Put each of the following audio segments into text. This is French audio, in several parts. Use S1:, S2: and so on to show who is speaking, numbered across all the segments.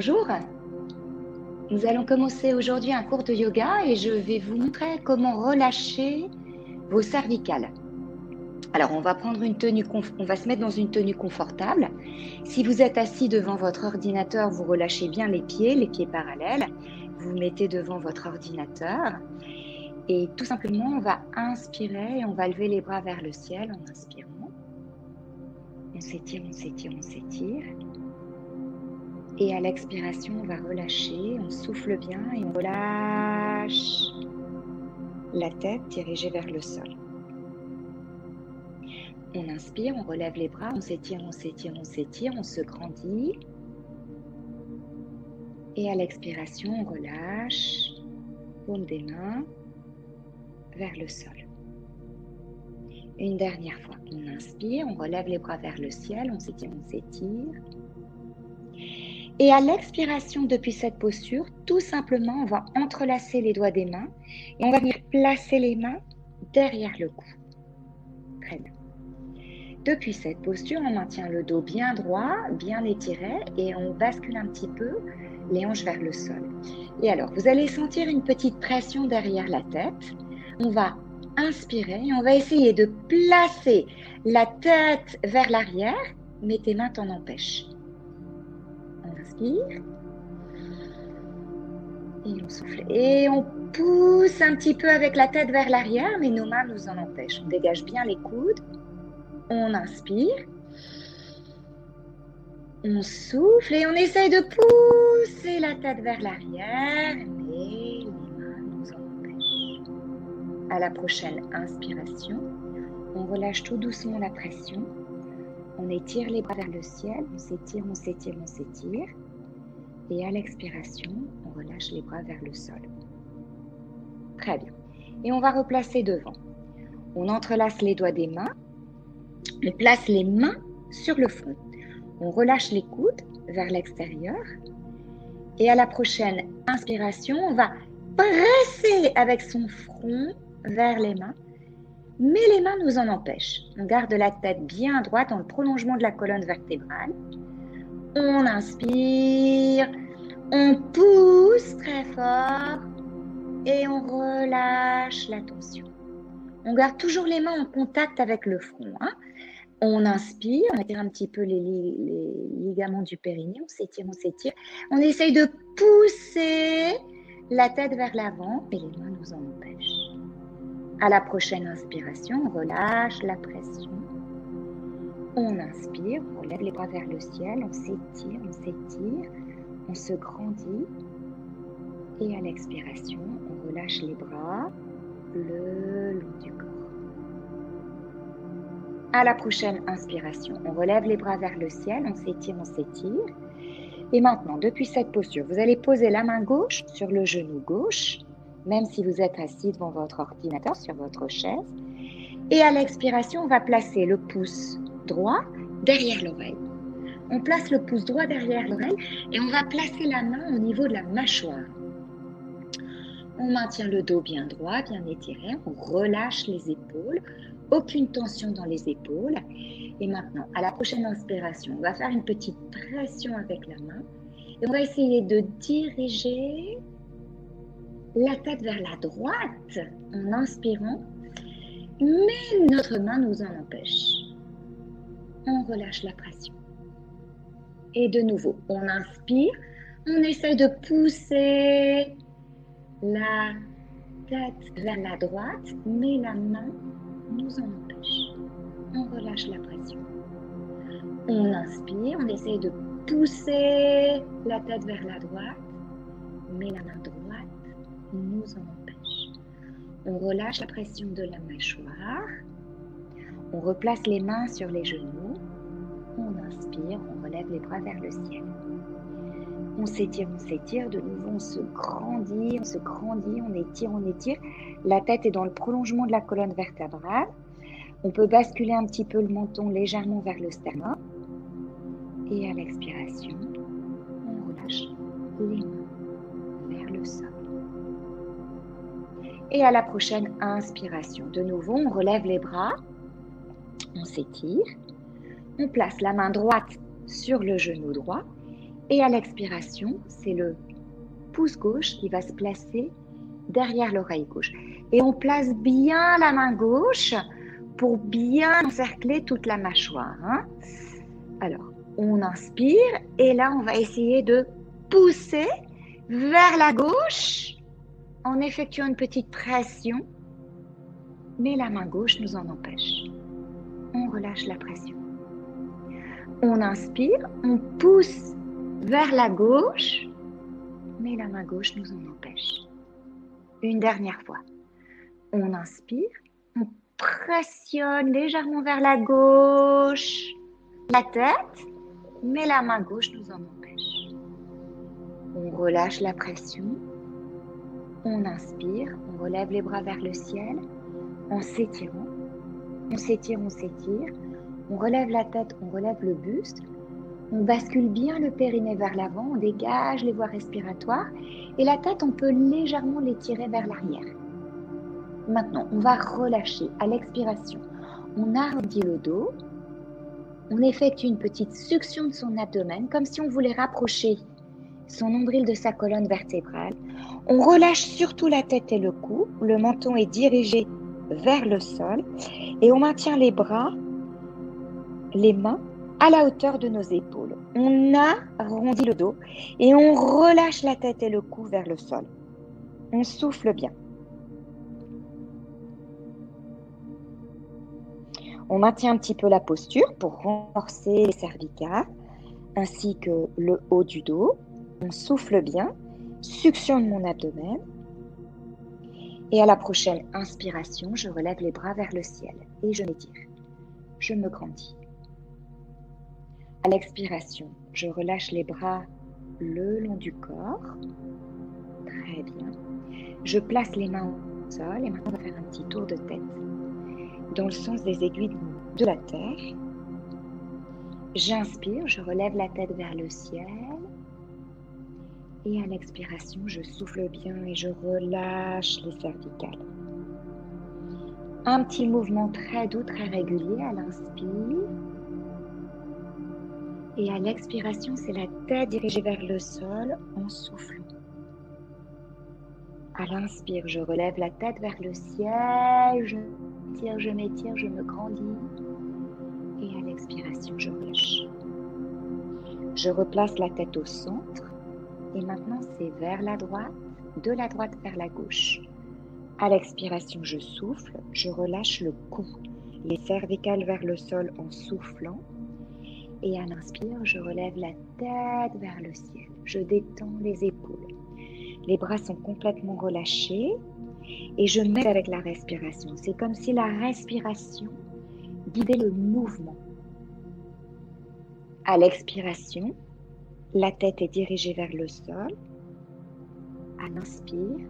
S1: Bonjour, nous allons commencer aujourd'hui un cours de yoga et je vais vous montrer comment relâcher vos cervicales. Alors on va se mettre dans une tenue confortable. Si vous êtes assis devant votre ordinateur, vous relâchez bien les pieds parallèles. Vous vous mettez devant votre ordinateur et tout simplement on va inspirer et on va lever les bras vers le ciel en inspirant. On s'étire, on s'étire, on s'étire. Et à l'expiration, on va relâcher, on souffle bien et on relâche la tête dirigée vers le sol. On inspire, on relève les bras, on s'étire, on s'étire, on s'étire, on se grandit. Et à l'expiration, on relâche, paume des mains vers le sol. Une dernière fois, on inspire, on relève les bras vers le ciel, on s'étire, on s'étire. Et à l'expiration depuis cette posture, tout simplement, on va entrelacer les doigts des mains et on va venir placer les mains derrière le cou. Très bien. Depuis cette posture, on maintient le dos bien droit, bien étiré et on bascule un petit peu les hanches vers le sol. Et alors, vous allez sentir une petite pression derrière la tête. On va inspirer et on va essayer de placer la tête vers l'arrière, mais tes mains t'en empêchent. On inspire et on souffle. Et on pousse un petit peu avec la tête vers l'arrière, mais nos mains nous en empêchent. On dégage bien les coudes. On inspire. On souffle et on essaye de pousser la tête vers l'arrière, mais les mains nous en empêchent. À la prochaine inspiration, on relâche tout doucement la pression. On étire les bras vers le ciel. On s'étire, on s'étire, on s'étire. Et à l'expiration, on relâche les bras vers le sol. Très bien. Et on va replacer devant. On entrelace les doigts des mains. On place les mains sur le front. On relâche les coudes vers l'extérieur. Et à la prochaine inspiration, on va presser avec son front vers les mains. Mais les mains nous en empêchent. On garde la tête bien droite dans le prolongement de la colonne vertébrale. On inspire, on pousse très fort et on relâche la tension. On garde toujours les mains en contact avec le front. On inspire, on étire un petit peu les ligaments du périnée, on s'étire, on s'étire. On essaye de pousser la tête vers l'avant et les mains nous en empêchent. À la prochaine inspiration, on relâche la pression. On inspire, on lève les bras vers le ciel, on s'étire, on se grandit. Et à l'expiration, on relâche les bras le long du corps. À la prochaine inspiration, on relève les bras vers le ciel, on s'étire, on s'étire. Et maintenant, depuis cette posture, vous allez poser la main gauche sur le genou gauche, même si vous êtes assis devant votre ordinateur, sur votre chaise. Et à l'expiration, on va placer le pouce droit derrière l'oreille. On place le pouce droit derrière l'oreille et on va placer la main au niveau de la mâchoire. On maintient le dos bien droit, bien étiré. On relâche les épaules. Aucune tension dans les épaules. Et maintenant, à la prochaine inspiration, on va faire une petite pression avec la main. Et on va essayer de diriger la tête vers la droite en inspirant. Mais notre main nous en empêche. On relâche la pression. Et de nouveau, on inspire. On essaie de pousser la tête vers la droite, mais la main nous en empêche. On relâche la pression. On inspire, on essaye de pousser la tête vers la droite, mais la main droite nous en empêche. On relâche la pression de la mâchoire. On replace les mains sur les genoux. On inspire, on relève les bras vers le ciel. On s'étire, de nouveau on se grandit, on étire. La tête est dans le prolongement de la colonne vertébrale. On peut basculer un petit peu le menton légèrement vers le sternum. Et à l'expiration, on relâche les mains vers le sol. Et à la prochaine inspiration, de nouveau, on relève les bras, on s'étire. On place la main droite sur le genou droit Et à l'expiration, c'est le pouce gauche qui va se placer derrière l'oreille gauche. Et on place bien la main gauche pour bien encercler toute la mâchoire. Hein. Alors, on inspire et là, on va essayer de pousser vers la gauche en effectuant une petite pression, mais la main gauche nous en empêche. On relâche la pression. On inspire, on pousse vers la gauche, mais la main gauche nous en empêche. Une dernière fois. On inspire, on pressionne légèrement vers la gauche, la tête, mais la main gauche nous en empêche. On relâche la pression, on inspire, on relève les bras vers le ciel en s'étirant. On s'étire, on s'étire, on relève la tête, on relève le buste, on bascule bien le périnée vers l'avant, on dégage les voies respiratoires et la tête, on peut légèrement l'étirer vers l'arrière. Maintenant, on va relâcher à l'expiration. On arrondit le dos, on effectue une petite succion de son abdomen comme si on voulait rapprocher son nombril de sa colonne vertébrale. On relâche surtout la tête et le cou, le menton est dirigé vers le sol et on maintient les bras, les mains à la hauteur de nos épaules. On arrondit le dos et on relâche la tête et le cou vers le sol. On souffle bien. On maintient un petit peu la posture pour renforcer les cervicales ainsi que le haut du dos. On souffle bien, suctionne mon abdomen. Et à la prochaine inspiration, je relève les bras vers le ciel et je m'étire. Je me grandis. À l'expiration, je relâche les bras le long du corps. Très bien. Je place les mains au sol et maintenant on va faire un petit tour de tête dans le sens des aiguilles de la terre. J'inspire, je relève la tête vers le ciel. Et à l'expiration, je souffle bien et je relâche les cervicales. Un petit mouvement très doux, très régulier à l'inspire. Et à l'expiration, c'est la tête dirigée vers le sol en soufflant. À l'inspire, je relève la tête vers le ciel, je m'étire, je me grandis. Et à l'expiration, je relâche. Je replace la tête au centre. Et maintenant, c'est vers la droite, de la droite vers la gauche. À l'expiration, je souffle, je relâche le cou, les cervicales vers le sol en soufflant. Et à l'inspire, je relève la tête vers le ciel. Je détends les épaules. Les bras sont complètement relâchés et je m'aide avec la respiration. C'est comme si la respiration guidait le mouvement. À l'expiration, la tête est dirigée vers le sol. À l'inspire,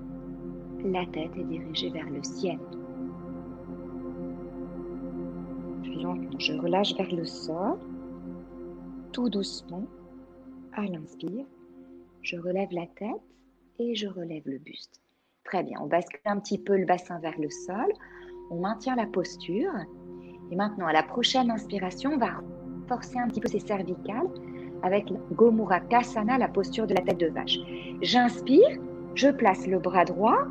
S1: la tête est dirigée vers le ciel. Puis lentement, je relâche vers le sol. Tout doucement, à l'inspire, je relève la tête et je relève le buste. Très bien, on bascule un petit peu le bassin vers le sol. On maintient la posture. Et maintenant, à la prochaine inspiration, on va renforcer un petit peu ses cervicales avec Gomukhasana, la posture de la tête de vache. J'inspire, je place le bras droit,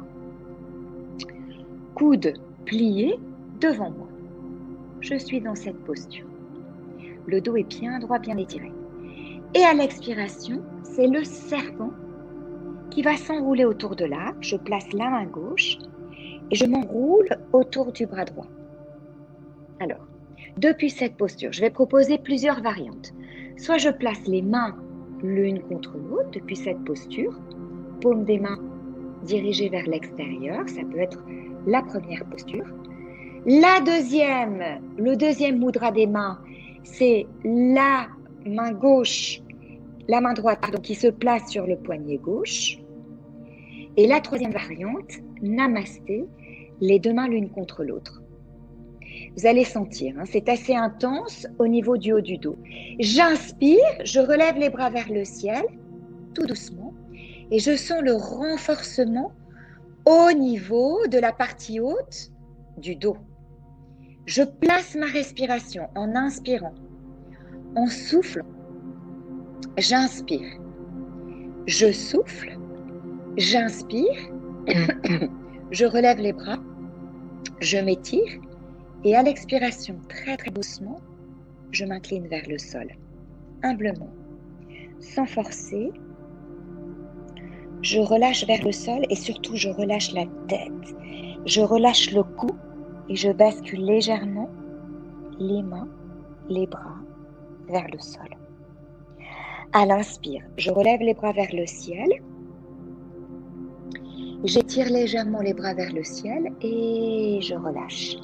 S1: coude plié devant moi. Je suis dans cette posture. Le dos est bien droit, bien étiré. Et à l'expiration, c'est le serpent qui va s'enrouler autour de l'arbre. Je place la main gauche et je m'enroule autour du bras droit. Alors, depuis cette posture, je vais proposer plusieurs variantes. Soit je place les mains l'une contre l'autre depuis cette posture, paume des mains dirigée vers l'extérieur, ça peut être la première posture. La deuxième, le deuxième mudra des mains, c'est la main gauche, la main droite qui se place sur le poignet gauche. Et la troisième variante, namasté, les deux mains l'une contre l'autre. Vous allez sentir, c'est assez intense au niveau du haut du dos. J'inspire, je relève les bras vers le ciel, tout doucement, et je sens le renforcement au niveau de la partie haute du dos. Je place ma respiration en inspirant, en soufflant. J'inspire. Je souffle. J'inspire. Je relève les bras. Je m'étire. Et à l'expiration, très très doucement, je m'incline vers le sol. Humblement. Sans forcer. Je relâche vers le sol et surtout je relâche la tête. Je relâche le cou et je bascule légèrement les mains, les bras vers le sol. À l'inspire, je relève les bras vers le ciel. J'étire légèrement les bras vers le ciel et je relâche.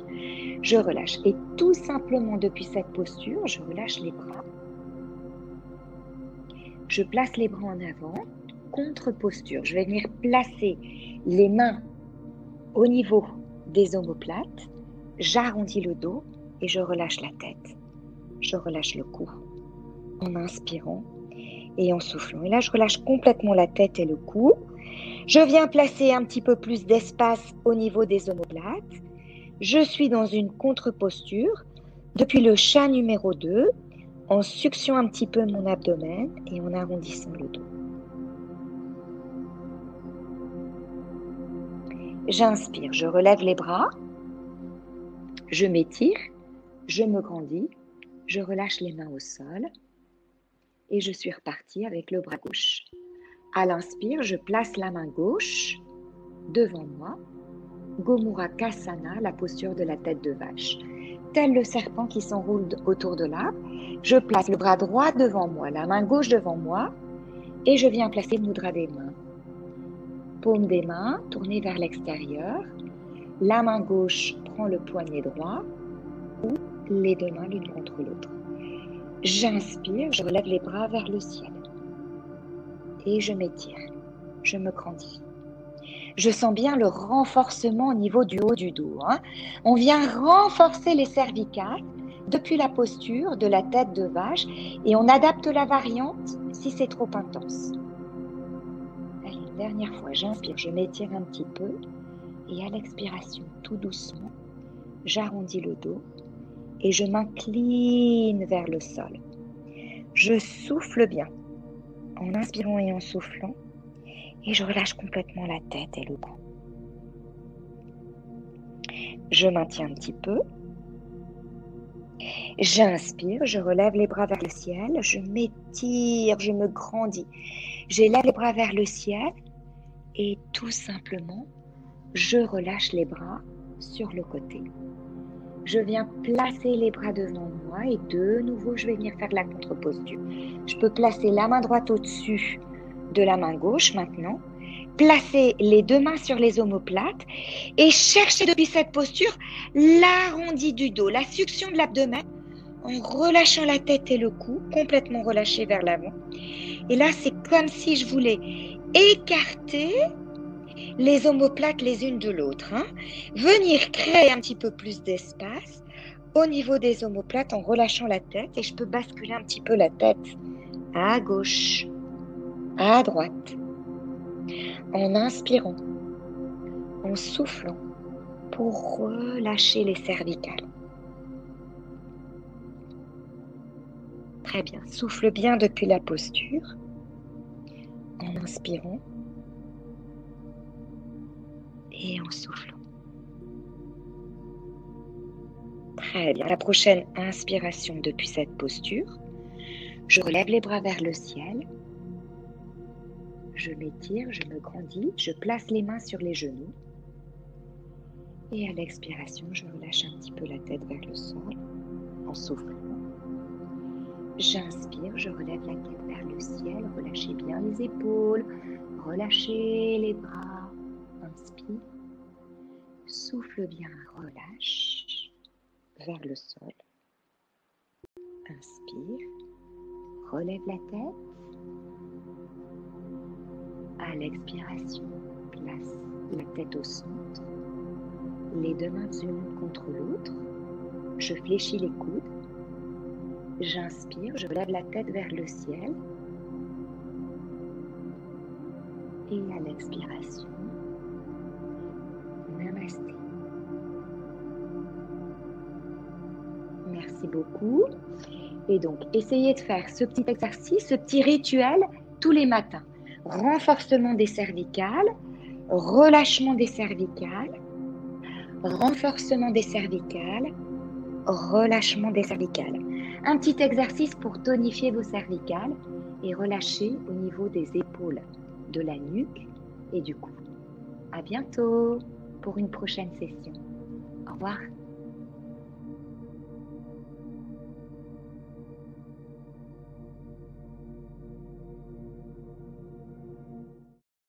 S1: Je relâche. Et tout simplement depuis cette posture, je relâche les bras. Je place les bras en avant. Contre-posture. Je vais venir placer les mains au niveau des omoplates. J'arrondis le dos et je relâche la tête. Je relâche le cou en inspirant et en soufflant. Et là, je relâche complètement la tête et le cou. Je viens placer un petit peu plus d'espace au niveau des omoplates. Je suis dans une contre-posture depuis le chat numéro 2 en succionnant un petit peu mon abdomen et en arrondissant le dos. J'inspire, je relève les bras, je m'étire, je me grandis, je relâche les mains au sol et je suis repartie avec le bras gauche. À l'inspire, je place la main gauche devant moi, Gomurakasana, la posture de la tête de vache. Tel le serpent qui s'enroule autour de l'arbre, je place le bras droit devant moi, la main gauche devant moi et je viens placer le mudra des mains. Paume des mains tournée vers l'extérieur. La main gauche prend le poignet droit ou les deux mains l'une contre l'autre. J'inspire, je relève les bras vers le ciel. Et je m'étire, je me grandis. Je sens bien le renforcement au niveau du haut du dos. On vient renforcer les cervicales depuis la posture de la tête de vache et on adapte la variante si c'est trop intense. Allez, une dernière fois, j'inspire, je m'étire un petit peu et à l'expiration, tout doucement, j'arrondis le dos et je m'incline vers le sol. Je souffle bien en inspirant et en soufflant et je relâche complètement la tête et le cou. Je maintiens un petit peu. J'inspire, je relève les bras vers le ciel, je m'étire, je me grandis. J'élève les bras vers le ciel et tout simplement, je relâche les bras sur le côté. Je viens placer les bras devant moi et de nouveau, je vais venir faire la contre-posture. Je peux placer la main droite au-dessus de la main gauche maintenant, placer les deux mains sur les omoplates et chercher depuis cette posture l'arrondi du dos, la succion de l'abdomen en relâchant la tête et le cou, complètement relâché vers l'avant. Et là, c'est comme si je voulais écarter les omoplates les unes de l'autre. Venir créer un petit peu plus d'espace au niveau des omoplates en relâchant la tête. Et je peux basculer un petit peu la tête à gauche, à droite, en inspirant, en soufflant pour relâcher les cervicales. Très bien. Souffle bien depuis la posture en inspirant et en soufflant. Très bien. La prochaine inspiration depuis cette posture, je relève les bras vers le ciel. Je m'étire, je me grandis, je place les mains sur les genoux. Et à l'expiration, je relâche un petit peu la tête vers le sol en soufflant. J'inspire, je relève la tête vers le ciel, relâchez bien les épaules, relâchez les bras. Inspire, souffle bien, relâche vers le sol. Inspire, relève la tête. À l'expiration, place la tête au centre, les deux mains l'une contre l'autre. Je fléchis les coudes. J'inspire, je relève la tête vers le ciel. Et à l'expiration, namasté. Merci beaucoup. Et donc, essayez de faire ce petit exercice, ce petit rituel tous les matins. Renforcement des cervicales, relâchement des cervicales, renforcement des cervicales, relâchement des cervicales. Un petit exercice pour tonifier vos cervicales et relâcher au niveau des épaules, de la nuque et du cou. À bientôt pour une prochaine session. Au revoir.